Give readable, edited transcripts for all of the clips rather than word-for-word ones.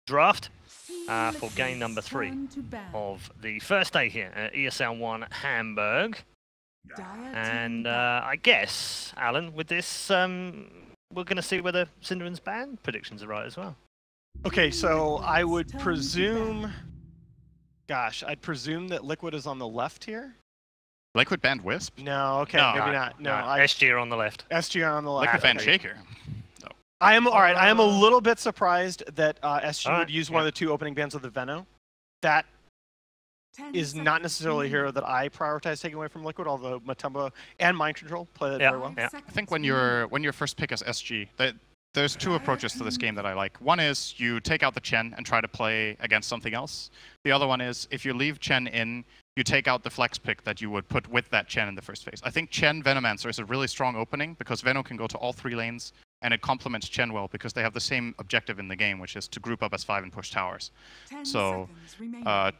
draft for game number 3 of the first day here at ESL One Hamburg. And I guess, Alan, with this, we're going to see whether Cinderen's ban predictions are right as well. Okay, so I would presume... Gosh, I'd presume that Liquid is on the left here. Liquid banned Wisp? No, okay, No, maybe not. No, SG are on the left. SG are on the left. Liquid banned Shaker. No. I am all right. I am a little bit surprised that SG would use one of the 2 opening bans of the Veno. That is not necessarily a hero that I prioritize taking away from Liquid, although Matumba and Mind Control play that very well. Yeah. I think when your first pick is SG, there's 2 approaches to this game that I like. One is you take out the Chen and try to play against something else. The other one is if you leave Chen in, you take out the flex pick that you would put with that Chen in the first phase. I think Chen Venomancer is a really strong opening because Veno can go to all 3 lanes, and it complements Chen well because they have the same objective in the game, which is to group up as 5 and push towers. So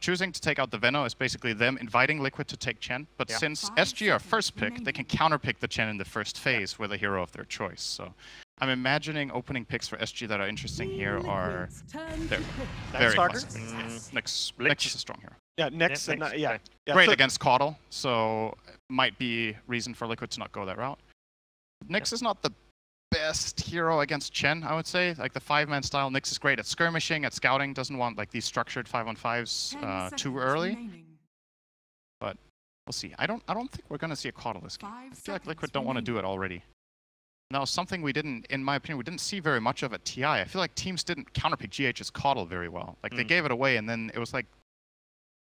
choosing to take out the Veno is basically them inviting Liquid to take Chen, but since SG are first pick, they can counterpick the Chen in the first phase with a hero of their choice. So I'm imagining opening picks for SG that are interesting here are very classic. Nyx is a strong hero. Yeah, Nyx, yeah. Great so against Caudle, so might be reason for Liquid to not go that route. Nyx is not the best hero against Chen, I would say. Like the 5-man style, Nyx is great at skirmishing, at scouting, doesn't want like these structured 5-on-5s too early. But we'll see. I don't think we're gonna see a Caudle this game. I feel like Liquid don't want to do it already. Now, something we didn't, in my opinion, we didn't see very much of at TI. I feel like teams didn't counterpick GH's Caudle very well. Like they gave it away, and then it was like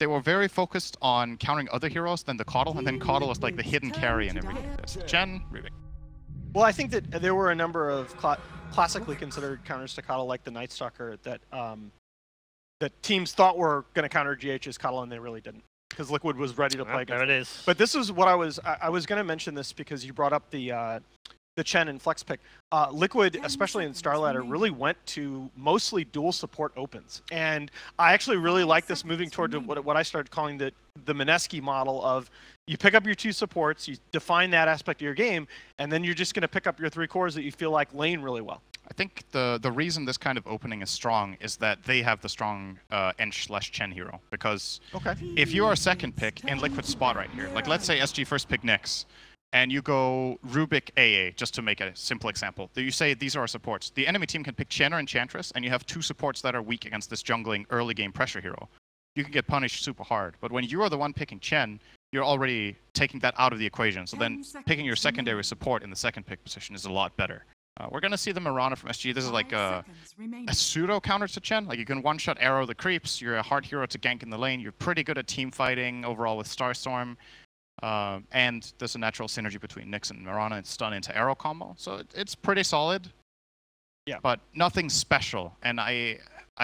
they were very focused on countering other heroes than the Caudle, and then Caudle was like the hidden carry and everything. Chen, Rubik. Well, I think that there were a number of classically considered counters to Caudle, like the Night Stalker, that that teams thought were going to counter GH's Caudle, and they really didn't, because Liquid was ready to play against. There it is. But this is what I was going to mention this because you brought up the Chen and Flex pick. Liquid, especially in Starladder, really went to mostly dual support opens. And I actually really like this moving toward what I started calling the Mineski model of you pick up your 2 supports, you define that aspect of your game, and then you're just going to pick up your 3 cores that you feel like lane really well. I think the reason this kind of opening is strong is that they have the strong Ench/Chen hero. Because if you are a second pick in Liquid's spot right here, like let's say SG first pick Nyx, and you go Rubik AA, just to make a simple example. You say these are our supports. The enemy team can pick Chen or Enchantress, and you have 2 supports that are weak against this jungling early game pressure hero. You can get punished super hard. But when you are the one picking Chen, you're already taking that out of the equation. So then picking your secondary support in the second pick position is a lot better. We're going to see the Mirana from SG. This is like a pseudo counter to Chen. Like you can one-shot arrow the creeps. You're a hard hero to gank in the lane. You're pretty good at team fighting overall with Starstorm. And there's a natural synergy between Nyx and Mirana and stun into arrow combo. So it's pretty solid. Yeah. But nothing special. And I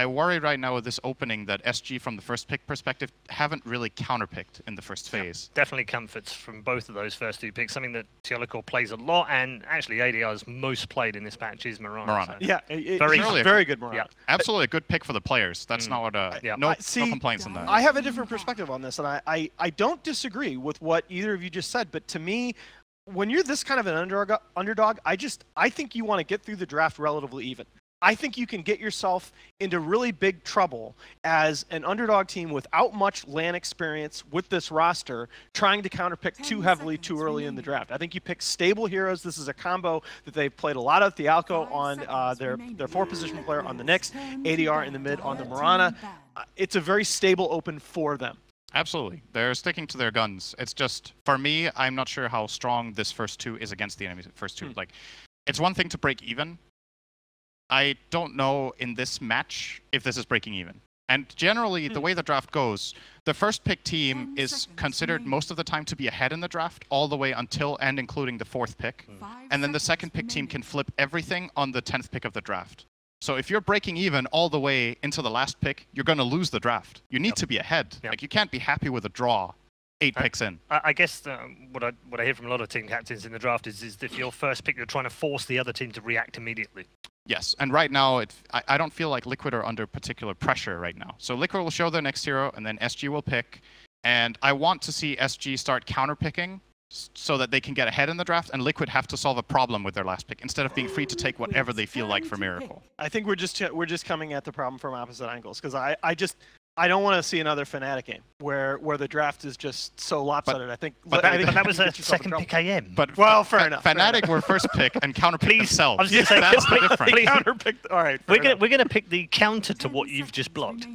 worry right now with this opening that SG from the first pick perspective haven't really counterpicked in the first phase. Definitely comforts from both of those first 2 picks. Something that Telecor plays a lot, and actually ADR's most played in this patch is Mirana. So. Yeah, very good Mirana. Yeah, absolutely a good pick for the players. That's not what no complaints on that. I have a different perspective on this, and I don't disagree with what either of you just said, but to me, when you're this kind of an underdog, I think you want to get through the draft relatively even. I think you can get yourself into really big trouble as an underdog team without much LAN experience with this roster, trying to counterpick too heavily too early in the draft. I think you pick stable heroes. This is a combo that they've played a lot of. Thialco on their 4-position player on the Nyx, ADR in the mid on the Mirana. It's a very stable open for them. Absolutely. They're sticking to their guns. It's just, for me, I'm not sure how strong this first 2 is against the enemy's first 2. Like, it's one thing to break even. I don't know in this match if this is breaking even. And generally, the way the draft goes, the first pick team is considered most of the time to be ahead in the draft, all the way until and including the 4th pick. And then the second pick team can flip everything on the 10th pick of the draft. So if you're breaking even all the way into the last pick, you're going to lose the draft. You need to be ahead. Like you can't be happy with a draw 8 picks in. I guess what I hear from a lot of team captains in the draft is if your first pick, you're trying to force the other team to react immediately. Yes, and right now, I don't feel like Liquid are under particular pressure right now. So Liquid will show their next hero, and then SG will pick. And I want to see SG start counterpicking so that they can get ahead in the draft, and Liquid have to solve a problem with their last pick instead of being free to take whatever they feel like for Miracle. I think we're just coming at the problem from opposite angles, because I don't want to see another Fnatic game where the draft is just so lopsided. I think that was a second pick AM. But well, fair enough. Fnatic were first pick and counterpicked themselves. I was just saying, that's the difference. Counterpicked. All right, we're gonna pick the counter to what you've just blocked.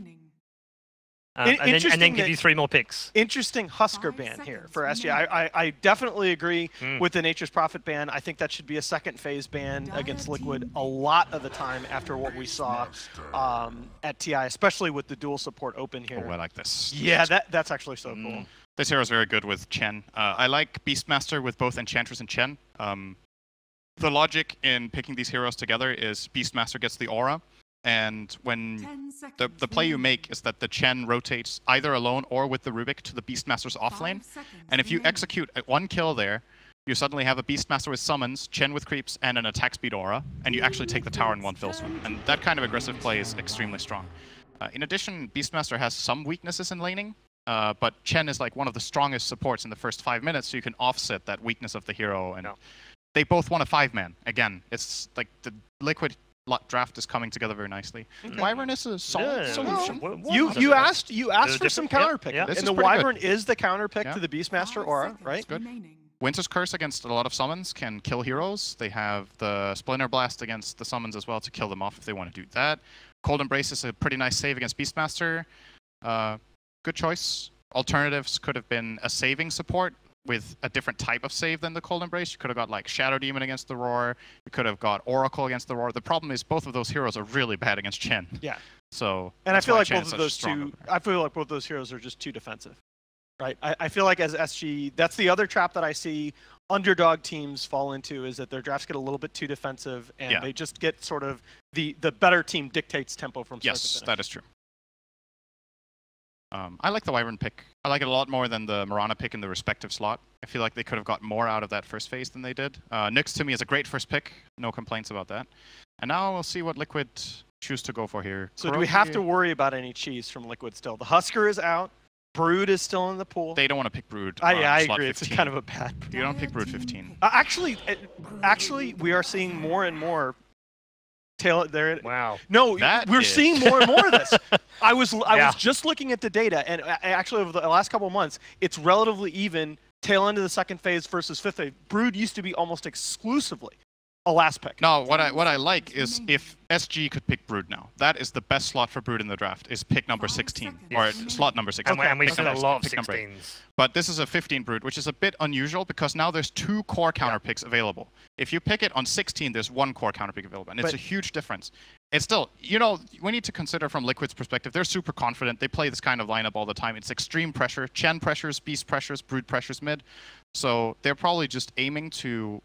And then give you 3 more picks. Interesting Husker ban here for SG. I definitely agree with the Nature's Prophet ban. I think that should be a second phase ban against Liquid a lot of the time after what we saw at TI, especially with the dual support open here. Oh, I like this. Yeah, that's actually so cool. This hero is very good with Chen. I like Beastmaster with both Enchantress and Chen. The logic in picking these heroes together is Beastmaster gets the aura, and when the play you make is that the Chen rotates either alone or with the Rubik to the Beastmaster's offlane, and if you execute 1 kill there, you suddenly have a Beastmaster with summons, Chen with creeps, and an attack speed aura, and you actually take the tower in 1 fell swoop. And that kind of aggressive play is extremely strong. In addition, Beastmaster has some weaknesses in laning, but Chen is like one of the strongest supports in the first 5 minutes, so you can offset that weakness of the hero. And they both want a 5-man. Again, it's like the Liquid draft is coming together very nicely. Wyvern is a solid solution. You asked for some counter pick, and the Wyvern is the counter pick to the Beastmaster aura, right? Good. Winter's Curse against a lot of summons can kill heroes. They have the Splinter Blast against the summons as well to kill them off if they want to do that. Cold Embrace is a pretty nice save against Beastmaster. Good choice. Alternatives could have been a saving support with a different type of save than the Cold Embrace. You could have got like Shadow Demon against the Roar. You could have got Oracle against the Roar. The problem is both of those heroes are really bad against Chen. Yeah. So and I feel like both of those heroes are just too defensive. Right. I feel like as SG, that's the other trap that I see underdog teams fall into, is that their drafts get a little bit too defensive, and they just get sort of the better team dictates tempo from start to finish. Yes, that is true. I like the Wyvern pick. I like it a lot more than the Mirana pick in the respective slot. I feel like they could have got more out of that first phase than they did. Nyx to me is a great first pick. No complaints about that. And now we'll see what Liquid choose to go for here. So do we have to worry about any cheese from Liquid still? The Husker is out. Brood is still in the pool. They don't want to pick Brood. I agree. 15. It's kind of a bad. You don't pick Brood 15. Actually, we are seeing more and more. There. Wow. No, we're seeing more and more of this. I was just looking at the data, and actually over the last couple of months, it's relatively even. Tail end of the second phase versus fifth phase. Brood used to be almost exclusively a last pick. No, what I like is if SG could pick Brood now. That is the best slot for Brood in the draft, is pick number 16, or slot number 16. And we've seen a lot of 16s. But this is a 15 Brood, which is a bit unusual because now there's 2 core counter picks available. If you pick it on 16, there's 1 core counter pick available, and it's a huge difference. It's still, you know, we need to consider from Liquid's perspective, they're super confident. They play this kind of lineup all the time. It's extreme pressure. Chen pressures, Beast pressures, Brood pressures mid. So they're probably just aiming to,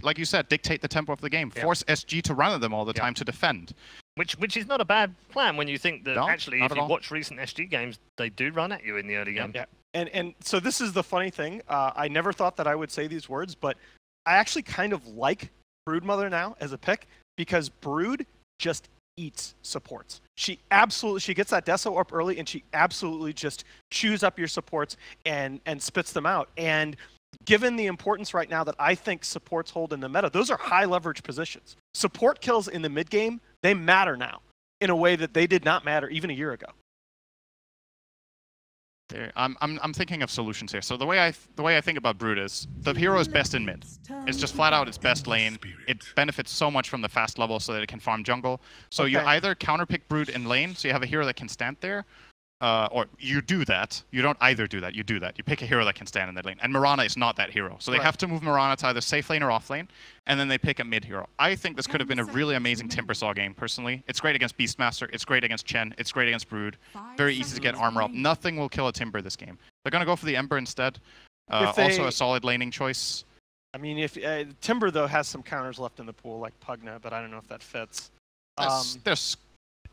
like you said, dictate the tempo of the game. Force SG to run at them all the time to defend. Which is not a bad plan when you think that actually, if you all. watch recent SG games, they do run at you in the early game. Yeah. And so this is the funny thing. I never thought that I would say these words, but I actually kind of like Broodmother now as a pick, because Brood just eats supports. She gets that Deso up early, and she absolutely just chews up your supports and spits them out. And given the importance right now that I think supports hold in the meta, those are high leverage positions. Support kills in the mid game, they matter now in a way that they did not matter even a year ago. I'm thinking of solutions here. So the way I think about Brood is the hero is best in mid. It's just flat out its best lane. It benefits so much from the fast level so that it can farm jungle. So you either counterpick Brood in lane, so you have a hero that can stand there, or you do that. You don't either do that. You do that. You pick a hero that can stand in that lane. And Mirana is not that hero. So they have to move Mirana to either safe lane or off lane, and then they pick a mid hero. I think this could have been a really amazing Timbersaw game, personally. It's great against Beastmaster. It's great against Chen. It's great against Brood. Very easy to get armor up. Nothing will kill a Timber this game. They're going to go for the Ember instead. Also a solid laning choice. I mean, if Timber, though, has some counters left in the pool, like Pugna, but I don't know if that fits. There's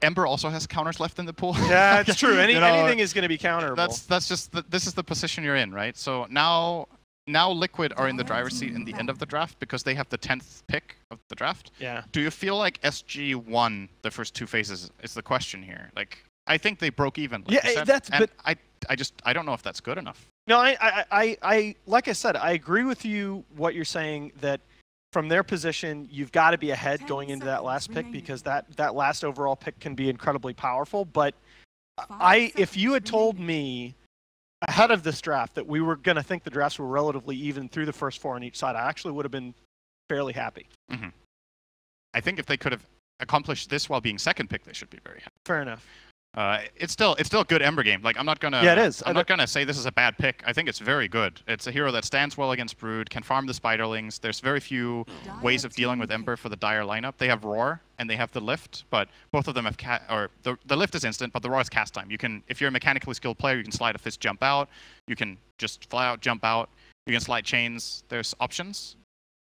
Ember also has counters left in the pool. Yeah, it's true. Anything is going to be counterable. That's just this is the position you're in, right? So now Liquid are in the driver's seat in the end of the draft because they have the 10th pick of the draft. Yeah. Do you feel like SG won the first 2 phases? Is the question here. Like, I think they broke even. Like I don't know if that's good enough. No, I like I said, I agree with you what you're saying, that from their position, you've got to be ahead going into that last pick, because that last overall pick can be incredibly powerful. But if you had told me ahead of this draft that we were going to think the drafts were relatively even through the first 4 on each side, I actually would have been fairly happy. Mm-hmm. I think if they could have accomplished this while being second pick, they should be very happy. Fair enough. It's still a good Ember game. Like, I'm not gonna. Yeah, it is. I'm not gonna say this is a bad pick. I think it's very good. It's a hero that stands well against Brood, can farm the Spiderlings. There's very few ways of dealing with Ember for the Dire lineup. They have Roar and they have the Lift, but both of them have the Lift is instant, but the Roar is cast time. You can, if you're a mechanically skilled player, you can slide a fist, jump out. You can just fly out, jump out. You can slide chains. There's options,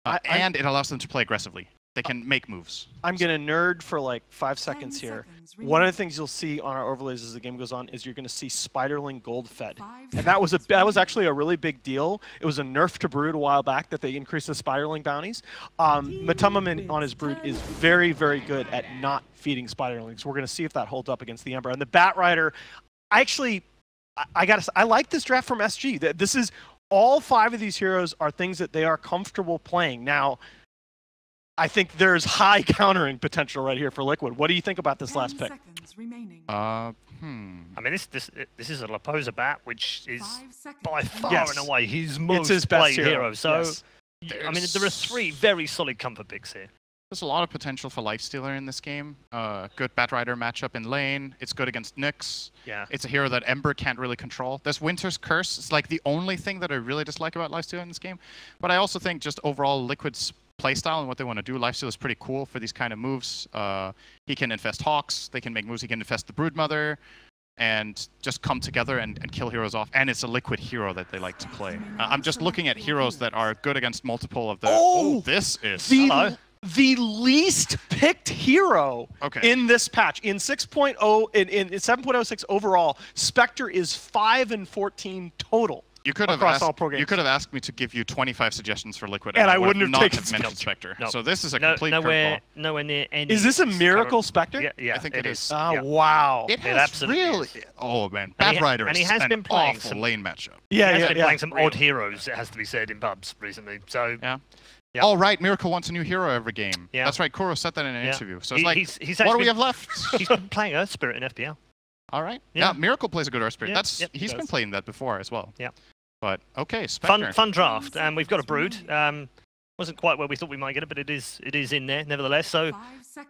and it allows them to play aggressively. They can make moves. I'm going to nerd for like 5 seconds here. One of the things you'll see on our overlays as the game goes on is you're going to see Spiderling gold fed. And that was actually a really big deal. It was a nerf to Brood a while back that they increased the Spiderling bounties. Matumman on his Brood is very, very good at not feeding Spiderlings. We're going to see if that holds up against the Ember. And the Bat Rider, I like this draft from SG. This is, all 5 of these heroes are things that they are comfortable playing. Now, I think there's high countering potential right here for Liquid. What do you think about this last pick? I mean, this is a Laposa bat, which is by far and away his most played hero. So, I mean, there are 3 very solid comfort picks here. There's a lot of potential for Lifestealer in this game. Good Bat Rider matchup in lane. It's good against Nyx. Yeah. It's a hero that Ember can't really control. There's Winter's Curse. It's like the only thing that I really dislike about Lifestealer in this game. But I also think just overall Liquid's playstyle and what they want to do, Lifesteal is pretty cool for these kind of moves. He can infest Hawks, they can make moves, he can infest the Broodmother, and just come together and kill heroes off. And it's a Liquid hero that they like to play. I'm just looking at heroes that are good against multiple of the... Oh, this is... The least picked hero in this patch. In 6.0, in 7.06 overall, Spectre is 5 and 14 total. You could have asked me to give you 25 suggestions for Liquid, and I wouldn't have taken mentioned Spectre. No. So this is a complete curveball. Nowhere near any. Is this a Miracle Spectre? Yeah, I think it is. Oh, wow. It absolutely is. Oh, man. Bat Rider is an awful lane matchup. Yeah, he has been playing some odd heroes, it has to be said, in pubs recently. So. Yeah. Yep. Oh, right. Miracle wants a new hero every game. Yeah. That's right. Kuro said that in an interview. So it's like, what do we have left? He's been playing Earth Spirit in FPL. All right. Yeah, Miracle plays a good Earth Spirit. He's been playing that before as well. Yeah. But okay, Spectre. Fun draft, and we've got a Brood. Wasn't quite where we thought we might get it, but it is in there nevertheless. So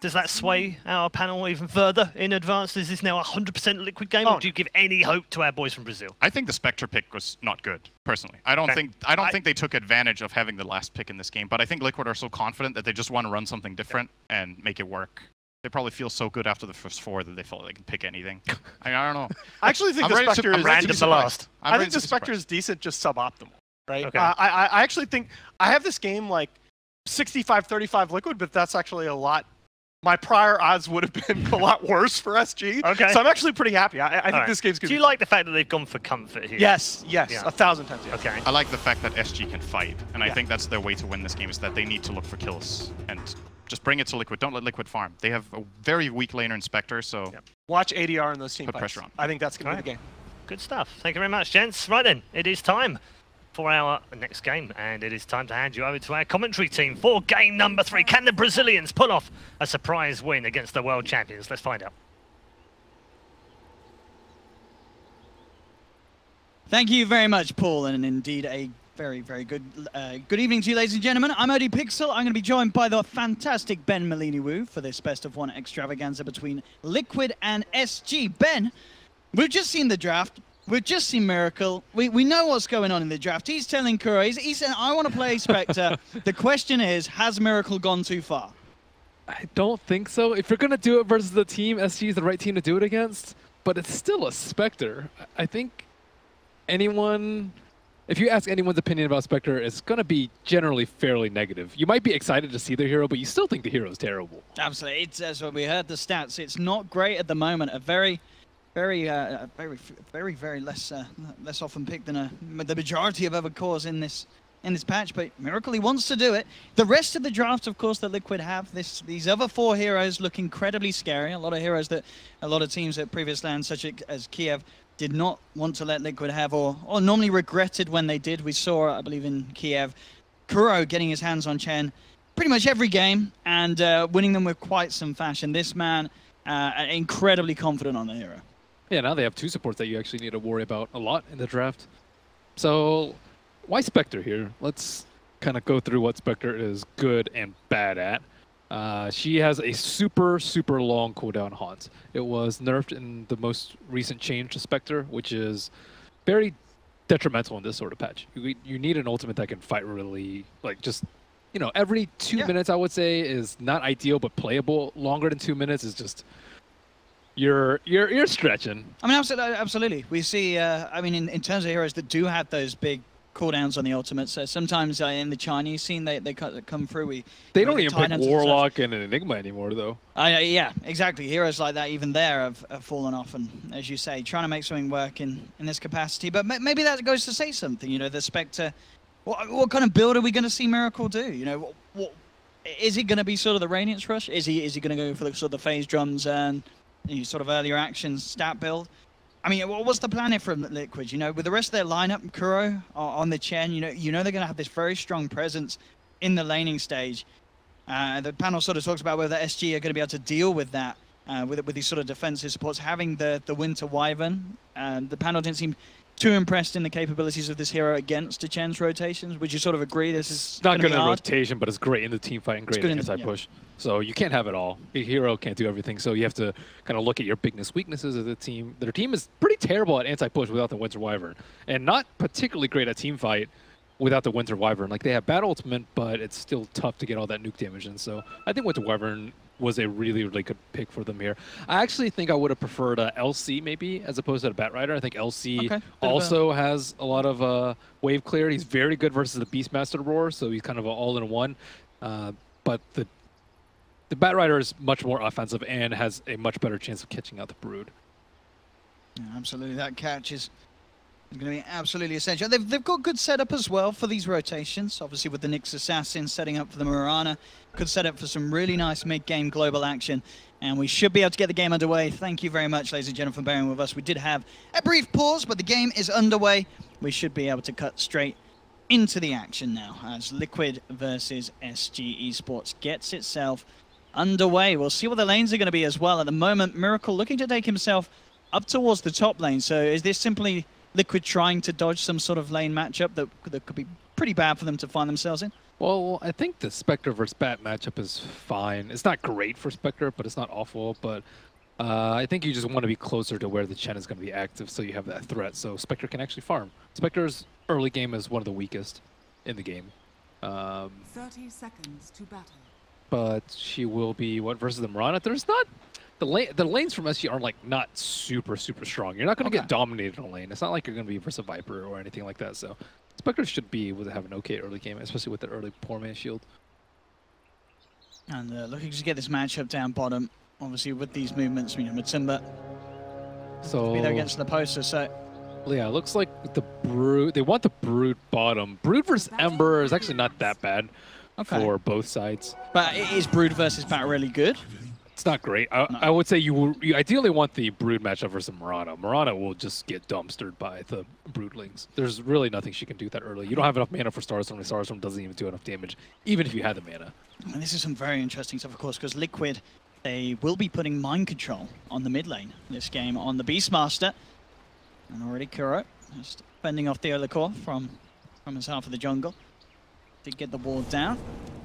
does that sway our panel even further in advance? Is this now a 100% Liquid game, or do you give any hope to our boys from Brazil? I think the Spectre pick was not good, personally. I don't think they took advantage of having the last pick in this game, but I think Liquid are so confident that they just want to run something different and make it work. They probably feel so good after the first 4 that they feel like they can pick anything. I don't know. I actually think the Spectre is random the last. I think the Spectre is decent, just suboptimal, right? Okay. I actually think I have this game like 65-35 Liquid, but that's actually a lot. My prior odds would have been a lot worse for SG. Okay. So I'm actually pretty happy. I think this game's good. Do you like the fact that they've gone for comfort here? Yes, 1,000 times. Yes. Okay. I like the fact that SG can fight, and I think that's their way to win this game, is that they need to look for kills and just bring it to Liquid. Don't let Liquid farm. They have a very weak laner in Spectre, so... Watch ADR in those team fights. Put pressure on. I I think that's going to be the game. Good stuff. Thank you very much, gents. Right then, it is time for our next game, and it is time to hand you over to our commentary team for game number 3. Can the Brazilians pull off a surprise win against the world champions? Let's find out. Thank you very much, Paul, and indeed a very, very good evening to you, ladies and gentlemen. I'm ODPixel. I'm going to be joined by the fantastic Ben Malini-Wu for this best of 1 extravaganza between Liquid and SG. Ben, we've just seen the draft. We've just seen Miracle. We know what's going on in the draft. He's telling Kuro, he said, I want to play Spectre. The question is, has Miracle gone too far? I don't think so. If you're going to do it versus the team, SG is the right team to do it against. But it's still a Spectre. I think anyone... If you ask anyone's opinion about Spectre, it's going to be generally fairly negative. You might be excited to see the hero, but you still think the hero is terrible. Absolutely. It's, as we heard the stats, it's not great at the moment. A very less often picked than the majority of other cores in this in this patch, but Miracle, he wants to do it. The rest of the draft, of course, that Liquid have, these other 4 heroes look incredibly scary. A lot of heroes that a lot of teams at previous lands, such as Kiev, did not want to let Liquid have, or normally regretted when they did. We saw, I believe, in Kiev, Kuro getting his hands on Chen pretty much every game and winning them with quite some fashion. This man, incredibly confident on the hero. Yeah, now they have 2 supports that you actually need to worry about a lot in the draft. So why Spectre here? Let's kind of go through what Spectre is good and bad at. She has a super, super long cooldown haunt. It was nerfed in the most recent change to Spectre, which is very detrimental in this sort of patch. You need an ultimate that can fight really, like, just, you know, every 2 minutes, I would say, is not ideal, but playable. Longer than 2 minutes is just, you're stretching. I mean, absolutely. We see, I mean, in terms of heroes that do have those big cooldowns on the ultimates. So sometimes in the Chinese scene, they come through. They don't even pick Warlock and Enigma anymore, though. Yeah, exactly. Heroes like that, even there, have fallen off. And as you say, trying to make something work in this capacity. But maybe that goes to say something. You know, the Spectre. What kind of build are we going to see Miracle do? You know, is he going to be sort of the Radiance Rush? Is he going to go for the sort of the phase drums and sort of earlier actions stat build? I mean, what's the plan here from Liquid? You know, with the rest of their lineup, Kuro on the Chen, you know they're going to have this very strong presence in the laning stage. The panel sort of talks about whether SG are going to be able to deal with that, with these sort of defensive supports, having the Winter Wyvern. The panel didn't seem too impressed in the capabilities of this hero against the Chen's rotations. Would you sort of agree this is not good in rotation, but it's great in the team fight and great in anti-push. So you can't have it all. A hero can't do everything, so you have to kind of look at your bigness, weaknesses of the team. Their team is pretty terrible at anti-push without the Winter Wyvern, and not particularly great at team fight without the Winter Wyvern. Like, they have bad ultimate, but it's still tough to get all that nuke damage in. So I think Winter Wyvern was a really, really good pick for them here. I actually think I would have preferred a LC maybe as opposed to a Bat Rider. I think LC also has a lot of wave clear. He's very good versus the Beastmaster Roar, so he's kind of an all-in-one. But the Bat Rider is much more offensive and has a much better chance of catching out the Brood. Yeah, absolutely, that catch is going to be absolutely essential. They've got good setup as well for these rotations. Obviously, with the Nyx Assassin setting up for the Mirana, could set up for some really nice mid-game global action. And we should be able to get the game underway. Thank you very much, ladies and gentlemen, for bearing with us. We did have a brief pause, but the game is underway. We should be able to cut straight into the action now as Liquid versus SG Esports gets itself underway. We'll see what the lanes are going to be as well. At the moment, Miracle looking to take himself up towards the top lane. So is this simply Liquid trying to dodge some sort of lane matchup that could be pretty bad for them to find themselves in? Well, I think the Spectre versus Bat matchup is fine. It's not great for Spectre, but it's not awful. But I think you just want to be closer to where the Chen is going to be active so you have that threat. So Spectre can actually farm. Spectre's early game is one of the weakest in the game. 30 seconds to battle. But she will be, versus the Mirana? There's not... The lanes from SG are, like, not super, super strong. You're not going to get dominated in a lane. It's not like you're going to be versus Viper or anything like that. So Spectre should be able to have an okay early game, especially with the early poor man shield. And looking to get this matchup down bottom, obviously with these movements, you know, Matumba so be there against the poster. So yeah, it looks like the Brood. They want the Brood bottom. Brood versus Ember is actually not that bad for both sides. But is Brood versus Bat really good? It's not great. I would say you ideally want the Brood matchup versus Mirana. Mirana will just get dumpstered by the Broodlings. There's really nothing she can do that early. You don't have enough mana for Starstorm, and Starstorm doesn't even do enough damage, even if you had the mana. And this is some very interesting stuff, of course, because Liquid, they will be putting Mind Control on the mid lane this game on the Beastmaster. And already Kuro just fending off the Theolacor from his half of the jungle. Did get the wall down.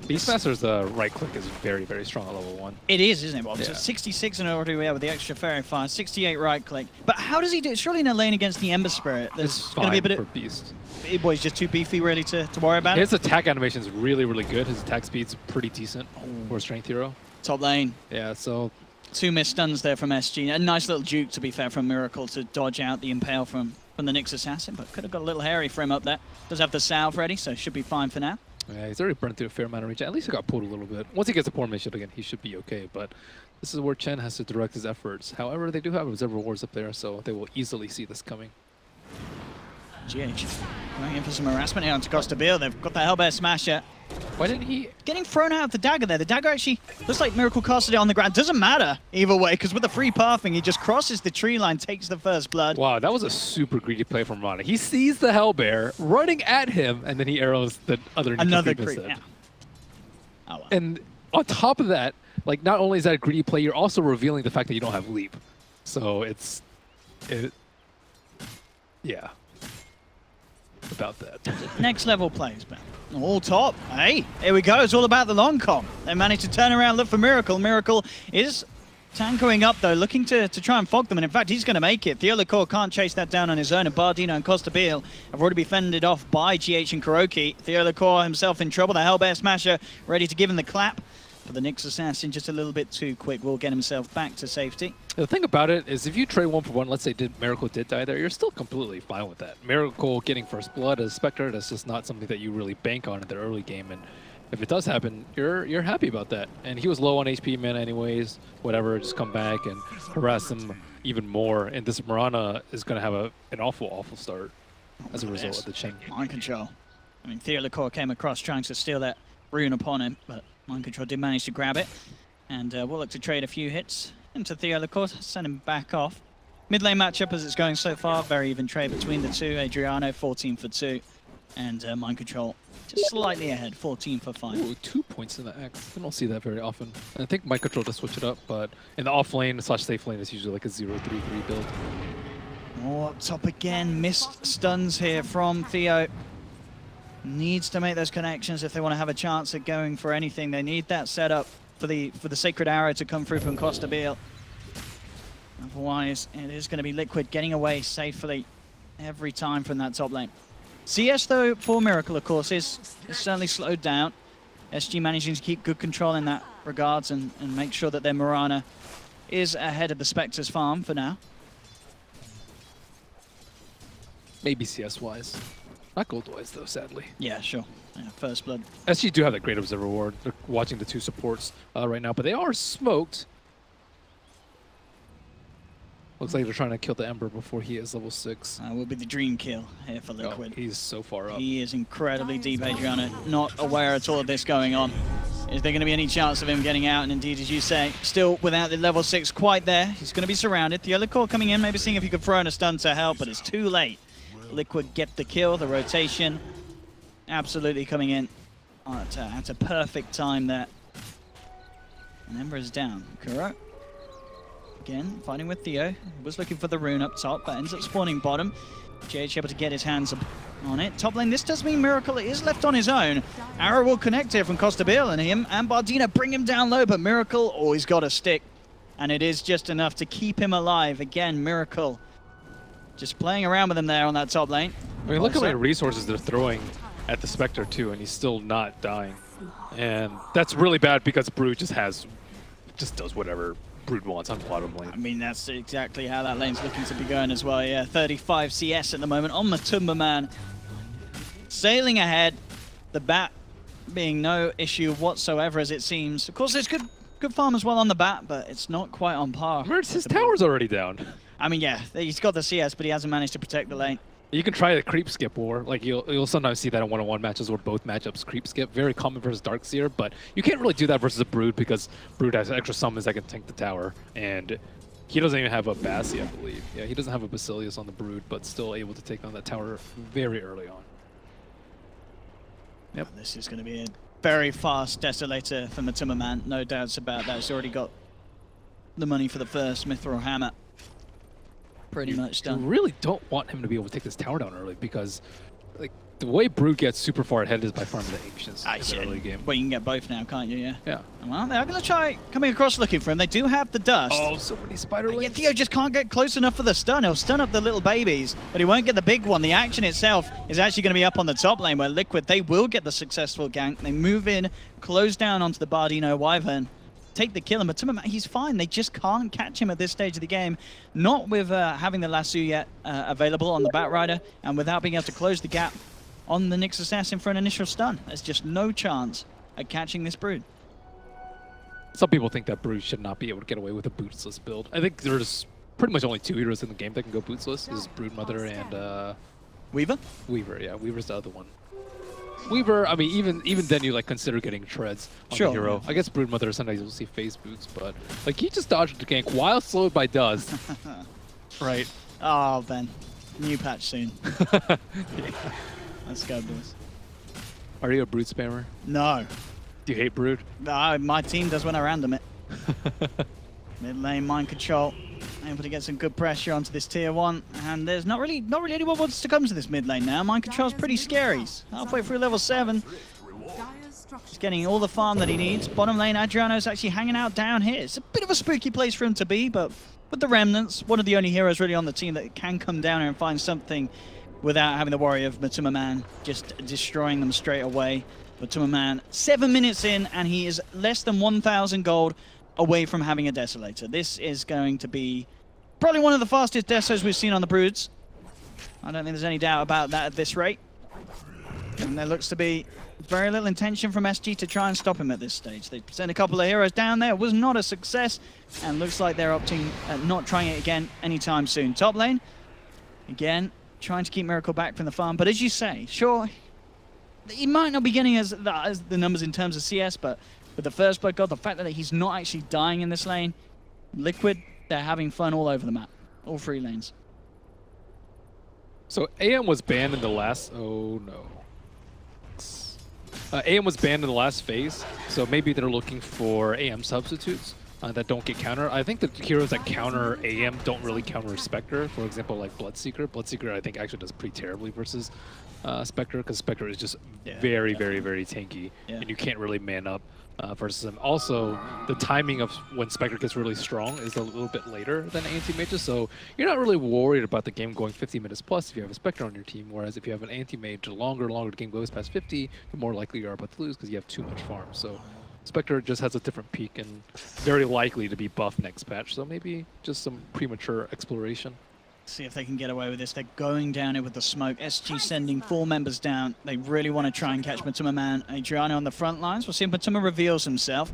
Beastmaster's right click is very, very strong at level 1. It is, isn't it, Bob? Yeah. So 66 in order with the extra fairy fire, 68 right click. But how does he do it? Surely in a lane against the Ember Spirit, there's going to be a bit of... Beast. Boy's just too beefy really to worry about. His attack animation is really, really good. His attack speed's pretty decent for a strength hero. Top lane. Yeah, so... 2 missed stuns there from SG. A nice little juke, to be fair, from Miracle to dodge out the Impale from the Nyx Assassin, but could have got a little hairy for him up there. Does have the salve ready, so should be fine for now. Yeah, he's already burned through a fair amount of regen. At least he got pulled a little bit. Once he gets the poor man shield again, he should be okay, but this is where Chen has to direct his efforts. However, they do have observer wards up there, so they will easily see this coming. GH going in for some harassment here onto Costa Beal. They've got the Hellbear Smasher. Why didn't he? Getting thrown out of the dagger there. The dagger actually looks like Miracle casted it on the ground. Doesn't matter either way, because with the free pathing, he just crosses the tree line, takes the first blood. Wow, that was a super greedy play from Rana. He sees the Hellbear running at him, and then he arrows the other Another creep. Yeah. Oh, wow. And on top of that, like, not only is that a greedy play, you're also revealing the fact that you don't have leap. So yeah. About that. Next level plays, Ben. All top. Hey, here we go. It's all about the long comp. They managed to turn around, look for Miracle. Miracle is tangoing up, though, looking to try and fog them. And in fact, he's going to make it. Theolicor can't chase that down on his own. And Bardino and Costa Beal have already been fended off by GH and Kuroki. Theolicor himself in trouble. The Hellbear Smasher ready to give him the clap. But the Nyx Assassin just a little bit too quick. Will get himself back to safety. The thing about it is if you trade 1-for-1, let's say Miracle did die there, you're still completely fine with that. Miracle getting first blood as Spectre, that's just not something that you really bank on in the early game. And if it does happen, you're happy about that. And he was low on HP mana anyways, whatever, just come back and harass him even more. And this Mirana is going to have an awful, awful start as a result of the Chen. Mind control. I mean, Theolicor came across trying to steal that rune upon him, but Mind Control did manage to grab it. And we'll look to trade a few hits into Theolicor, send him back off. Mid lane matchup as it's going so far, very even trade between the two. Adriano 14 for 2, and Mind Control just slightly ahead, 14 for 5. Ooh, 2 points in the X. I don't see that very often. And I think Mind Control does switch it up, but in the off lane / safe lane, it's usually like a 0-3-3 build. Oh, up top again, missed stuns here from Theo. Needs to make those connections if they want to have a chance at going for anything. They need that setup for the Sacred Arrow to come through from Costa Beal. Otherwise, it is going to be Liquid getting away safely every time from that top lane. CS, though, for Miracle, of course, is certainly slowed down. SG managing to keep good control in that regards and make sure that their Mirana is ahead of the Spectre's farm for now. Maybe CS-wise. Not gold-wise, though, sadly. Yeah, sure. Yeah, first blood. SG do have that great observer ward. They're watching the two supports right now, but they are smoked. Looks like they're trying to kill the Ember before he is level 6. Will be the dream kill here for Liquid. Oh, he's so far up. He is incredibly deep, Adriano. Not aware at all of this going on. Is there going to be any chance of him getting out? And indeed, as you say, still without the level 6 quite there. He's going to be surrounded. Theolicor coming in, maybe seeing if he could throw in a stun to help, but it's too late. Liquid get the kill, the rotation absolutely coming in at a perfect time there. And Ember is down. Kuro, again, fighting with Theo. Was looking for the rune up top, but ends up spawning bottom. JH able to get his hands on it. Top lane, this does mean Miracle is left on his own. Arrow will connect here from Costa Beal, and him and Bardino bring him down low, but Miracle always got a stick. And it is just enough to keep him alive. Again, Miracle just playing around with him there on that top lane. I mean, look at the resources they're throwing at the Spectre too, and he's still not dying. And that's really bad because Brood just does whatever Brood wants on bottom lane. I mean, that's exactly how that lane's looking to be going as well. Yeah, 35 CS at the moment on Matumba Man. Sailing ahead, the bat being no issue whatsoever as it seems. Of course, there's good farm as well on the bat, but it's not quite on par. His tower's already down. I mean, yeah, he's got the CS, but he hasn't managed to protect the lane. You can try the creep skip war. Like you'll sometimes see that in one-on-one matches where both matchups creep skip. Very common versus Darkseer, but you can't really do that versus a Brood because Brood has extra summons that can tank the tower, and he doesn't even have a Bassi, I believe. Yeah, he doesn't have a Basilius on the Brood, but still able to take down that tower very early on. Yep. This is going to be a very fast Desolator for Matumba Man, no doubts about that. He's already got the money for the first Mithril Hammer. Pretty much done. You really don't want him to be able to take this tower down early because, like, the way Brood gets super far ahead is by farming the Ancients in the early game. Well, you can get both now, can't you? Yeah. Yeah. Well, they're going to try coming across looking for him. They do have the dust. Oh, so many spider links. Yeah, Theo just can't get close enough for the stun. He'll stun up the little babies, but he won't get the big one. The action itself is actually going to be up on the top lane where Liquid, they will get the successful gank. They move in, close down onto the Bardino Wyvern. Take the kill, but he's fine. They just can't catch him at this stage of the game. Not with having the lasso yet available on the Batrider, and without being able to close the gap on the Nyx Assassin for an initial stun. There's just no chance at catching this Brood. Some people think that Brood should not be able to get away with a bootsless build. I think there's pretty much only 2 heroes in the game that can go bootsless. This is Broodmother and Weaver? Weaver, yeah. Weaver's the other one. Weaver, I mean, even then you like consider getting treads on the hero. I guess Broodmother sometimes you'll see phase boots, but like he just dodged the gank while slowed by Dust. Right. Oh, Ben. New patch soon. Let's go, boys. Are you a Brood spammer? No. Do you hate Brood? No, my team does when I random it. Mid lane mind control, able to get some good pressure onto this tier 1, and there's not really anyone wants to come to this mid lane now. Mind control's pretty scary. He's halfway through level 7. Just getting all the farm that he needs. Bottom lane, Adriano's actually hanging out down here. It's a bit of a spooky place for him to be, but with the remnants, one of the only heroes really on the team that can come down here and find something without having the worry of Matuma Man just destroying them straight away. Matuma Man, 7 minutes in, and he is less than 1,000 gold away from having a Desolator. This is going to be probably one of the fastest Desos we've seen on the Broods. I don't think there's any doubt about that at this rate. And there looks to be very little intention from SG to try and stop him at this stage. They sent a couple of heroes down there. It was not a success, and looks like they're opting at not trying it again anytime soon. Top lane, again, trying to keep Miracle back from the farm. But as you say, sure, he might not be getting as the numbers in terms of CS, but with the first blood god, the fact that he's not actually dying in this lane, Liquid, they're having fun all over the map. All 3 lanes. So AM was banned in the last... Oh, no. AM was banned in the last phase, so maybe they're looking for AM substitutes that don't get counter. I think the heroes that counter AM don't really counter Spectre. For example, like Bloodseeker. Bloodseeker, I think, actually does pretty terribly versus Spectre, because Spectre is just very, very, very tanky, and you can't really man up versus him. Also, the timing of when Spectre gets really strong is a little bit later than anti-mage, so you're not really worried about the game going 50 minutes plus if you have a Spectre on your team, whereas if you have an anti-mage, the longer the game goes past 50, the more likely you are about to lose because you have too much farm. So Spectre just has a different peak and very likely to be buffed next patch, so maybe just some premature exploration. See if they can get away with this. They're going down here with the smoke. SG sending 4 members down. They really want to try and catch Matuma Man. Adriano on the front lines. We'll see if Matuma reveals himself.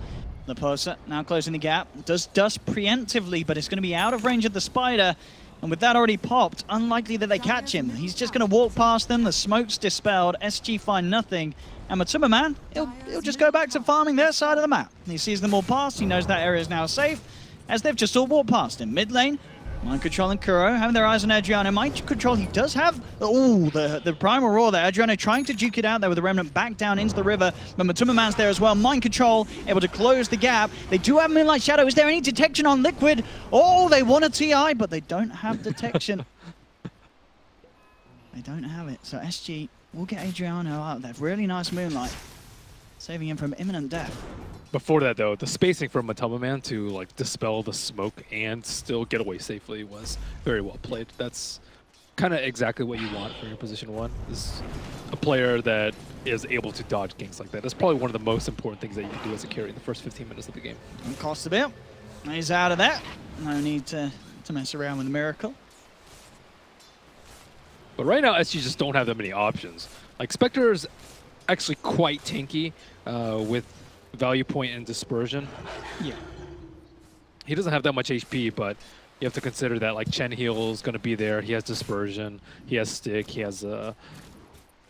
Leposa now closing the gap. Does Dust preemptively, but it's going to be out of range of the Spider. And with that already popped, unlikely that they catch him. He's just going to walk past them. The smoke's dispelled. SG find nothing. And Matuma Man, he'll just go back to farming their side of the map. He sees them all pass. He knows that area is now safe, as they've just all walked past him. Mid lane, Mind Control and Kuro having their eyes on Adriano. Mind Control, he does have, the Primal Roar there. Adriano trying to duke it out there with the Remnant back down into the river, but Matuma Man's there as well. Mind Control able to close the gap. They do have Moonlight Shadow. Is there any detection on Liquid? Oh, they want a TI, but they don't have detection. They don't have it. So SG will get Adriano out there. Really nice Moonlight, saving him from imminent death. Before that, though, the spacing from Matuma Man to like dispel the smoke and still get away safely was very well played. That's kind of exactly what you want for your position 1. Is a player that is able to dodge ganks like that. That's probably one of the most important things that you can do as a carry in the first 15 minutes of the game. And cost a bit. He's out of that. No need to mess around with the Miracle. But right now, SG just don't have that many options. Like, Spectre's actually quite tanky with value point and dispersion. Yeah. He doesn't have that much HP, but you have to consider that like Chen Heal is going to be there. He has dispersion. He has stick. He has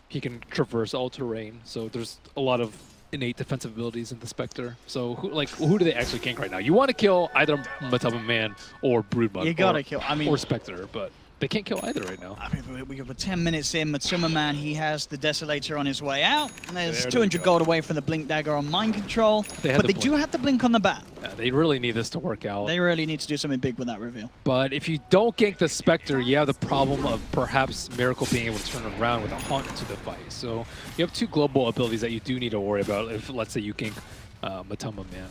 he can traverse all terrain. So there's a lot of innate defensive abilities in the Spectre. So who do they actually gank right now? You want to kill either Matuma Man or Broodmother. You gotta kill. I mean, or Spectre, but they can't kill either right now. I mean, we got 10 minutes in. Matuma Man, he has the Desolator on his way out. And there's 200 gold away from the Blink Dagger on Mind Control. But they do have the Blink on the bat. Yeah, they really need this to work out. They really need to do something big with that reveal. But if you don't gank the Spectre, you have the problem of perhaps Miracle being able to turn around with a Haunt into the fight. So you have 2 global abilities that you do need to worry about if, let's say, you gank Matuma Man.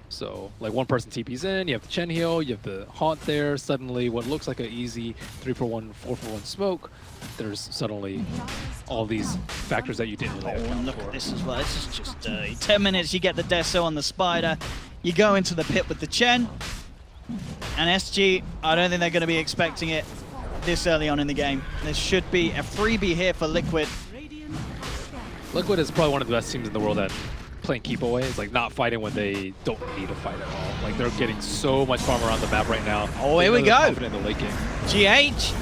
So, like, one person TP's in, you have the Chen Heal, you have the Haunt there, suddenly what looks like an easy 3-for-1, 4-for-1 smoke, there's suddenly all these factors that you didn't really account look for. At this as well, this is just 10 minutes, you get the Deso on the Spider, you go into the pit with the Chen, and SG, I don't think they're going to be expecting it this early on in the game. There should be a freebie here for Liquid. Liquid is probably one of the best teams in the world at playing keep away. It's like not fighting when they don't need to fight at all. Like they're getting so much farm around the map right now. Oh, here we go. In the late game. GH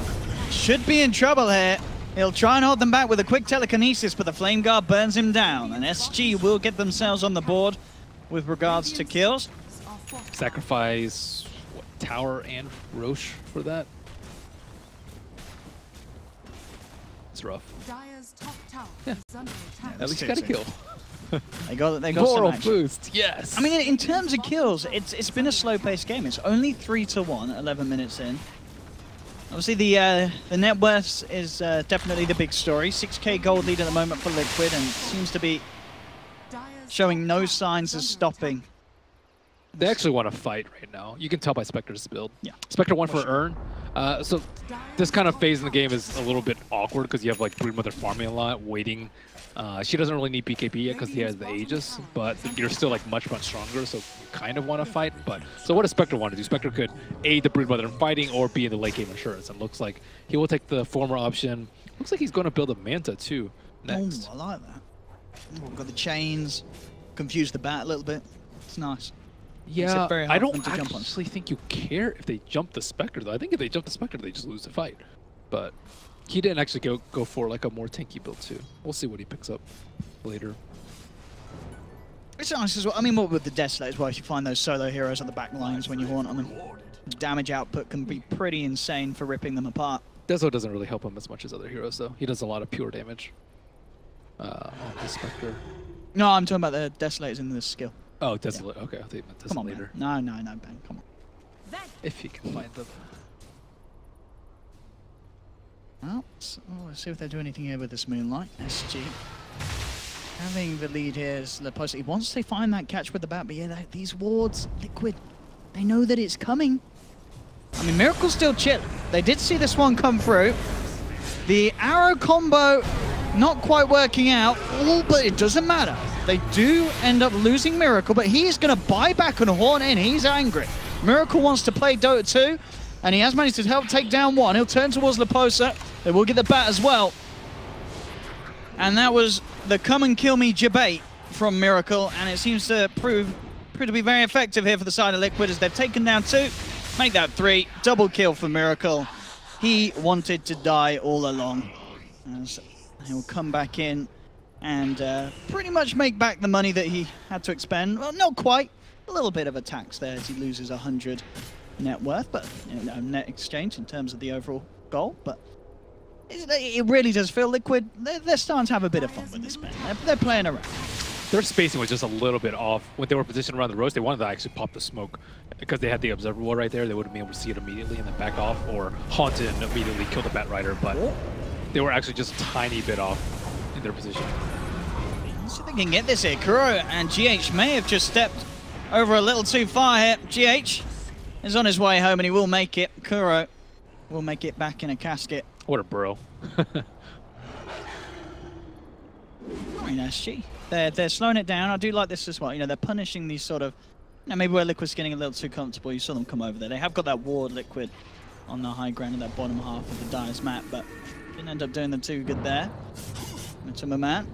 should be in trouble here. He'll try and hold them back with a quick telekinesis, but the Flame Guard burns him down. And SG will get themselves on the board with regards to kills. Sacrifice, what, Tower and Roche for that? It's rough. Yeah. At least got a kill. They got Moral some action. boost, yes. I mean, in terms of kills, it's been a slow-paced game. It's only 3-1, 11 minutes in. Obviously, the net worth is definitely the big story. 6k gold lead at the moment for Liquid, and seems to be showing no signs of stopping. They actually want to fight right now. You can tell by Spectre's build. Yeah. Spectre went for Urn. So this kind of phase in the game is a little bit awkward because you have like Broodmother farming a lot, waiting. She doesn't really need BKB yet because he has the Aegis, but you're still like much stronger, so you kind of want to fight. But so what does Spectre want to do? Spectre could aid the Broodmother in fighting or be in the late game insurance, and looks like he will take the former option. Looks like he's going to build a Manta too next. Oh, I like that. We've got the chains, confuse the bat a little bit. It's nice. Yeah, very I hard don't to jump on. actually think you care if they jump the Spectre, though. I think if they jump the Spectre, they just lose the fight. But he didn't actually go for like a more tanky build, too. We'll see what he picks up later. It's nice as well. I mean, what with the Desolate as well, if you find those solo heroes on the back lines when you haunt on them. Damage output can be pretty insane for ripping them apart. Deso doesn't really help him as much as other heroes, though. He does a lot of pure damage on the Spectre. No, I'm talking about the Desolators in this skill. Oh, Desolate. Yeah. Okay, I think you meant Desolator. Come on, man. No, Ben, come on. If he can find them. Well, let's see if they do anything here with this Moonlight. SG. Having the lead here is Leposi. Once they find that catch with the bat, but yeah, these wards, Liquid, they know that it's coming. I mean, Miracle's still chilling. They did see this one come through. The arrow combo not quite working out, but it doesn't matter. They do end up losing Miracle, but he's going to buy back and horn in. He's angry. Miracle wants to play Dota 2, and he has managed to help take down one. He'll turn towards Leposa. They will get the bat as well. And that was the come and kill me debate from Miracle, and it seems to prove to be very effective here for the side of Liquid as they've taken down 2, make that 3, double kill for Miracle. He wanted to die all along. As he'll come back in and pretty much make back the money that he had to expend. Well, not quite. A little bit of a tax there as he loses 100 net worth, but you know, net exchange in terms of the overall goal. But it really does feel Liquid. They're starting to have a bit of fun with this man. They're playing around. Their spacing was just a little bit off. When they were positioned around the roast, they wanted to actually pop the smoke. Because they had the observable right there, they would have been able to see it immediately and then back off, or haunt it and immediately kill the Bat Rider, but they were actually just a tiny bit off in their position. Let's see if they can get this here. Kuro and GH may have just stepped over a little too far here. GH is on his way home and he will make it. Kuro will make it back in a casket. What a bro. Very nice, G. They're slowing it down. I do like this as well. You know, they're punishing these sort of, you know, maybe where Liquid's getting a little too comfortable. You saw them come over there. They have got that ward, Liquid, on the high ground of that bottom half of the Dire's map, but didn't end up doing them too good there. To Maman,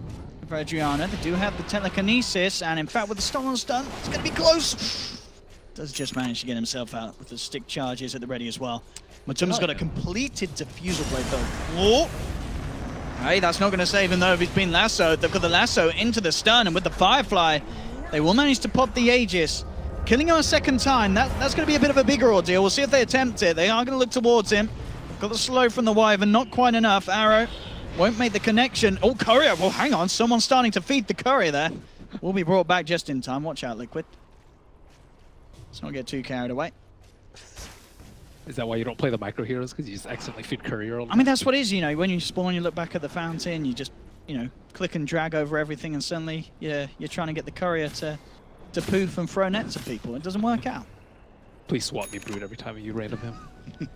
for Adriana. They do have the telekinesis, and in fact, with the stolen stun, it's going to be close. Does just manage to get himself out with the stick charges at the ready as well. Matuma's got a completed diffusal blade though. Whoa! Hey, that's not going to save him though if he's been lassoed. They've got the lasso into the stun, and with the Firefly, they will manage to pop the Aegis. Killing him a second time, that's going to be a bit of a bigger ordeal. We'll see if they attempt it. They are going to look towards him. Got the slow from the Wyvern, not quite enough. Arrow won't make the connection. Oh, Courier. Well, hang on. Someone's starting to feed the Courier there. Will be brought back just in time. Watch out, Liquid. Let's not get too carried away. Is that why you don't play the micro heroes? Because you just accidentally feed Courier all the time? I mean, that's what it is, you know. When you spawn, you look back at the fountain, you just, you know, click and drag over everything, and suddenly you're trying to get the Courier to poof and throw nets at people. It doesn't work out. Please swap me Brood every time you random him.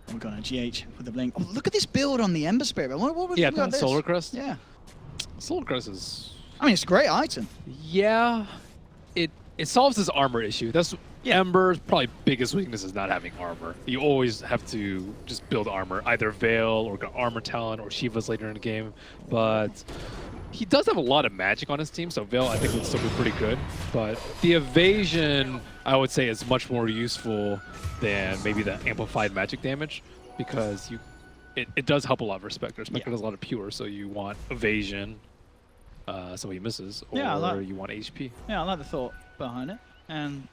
We've got a GH with the blink. Oh, look at this build on the Ember Spirit. What would yeah, you about this? Solar Crest? Yeah. Solar Crest is... I mean, it's a great item. Yeah. It solves this armor issue. That's Ember's probably biggest weakness is not having armor. You always have to just build armor, either Veil or Armor Talent or Shiva's later in the game. But he does have a lot of magic on his team, so Veil I think would still be pretty good. But the evasion, I would say, is much more useful than maybe the amplified magic damage, because it does help a lot for Spectre. Spectre does a lot of pure, so you want evasion, so he misses, or you want HP. Yeah, I like the thought behind it. And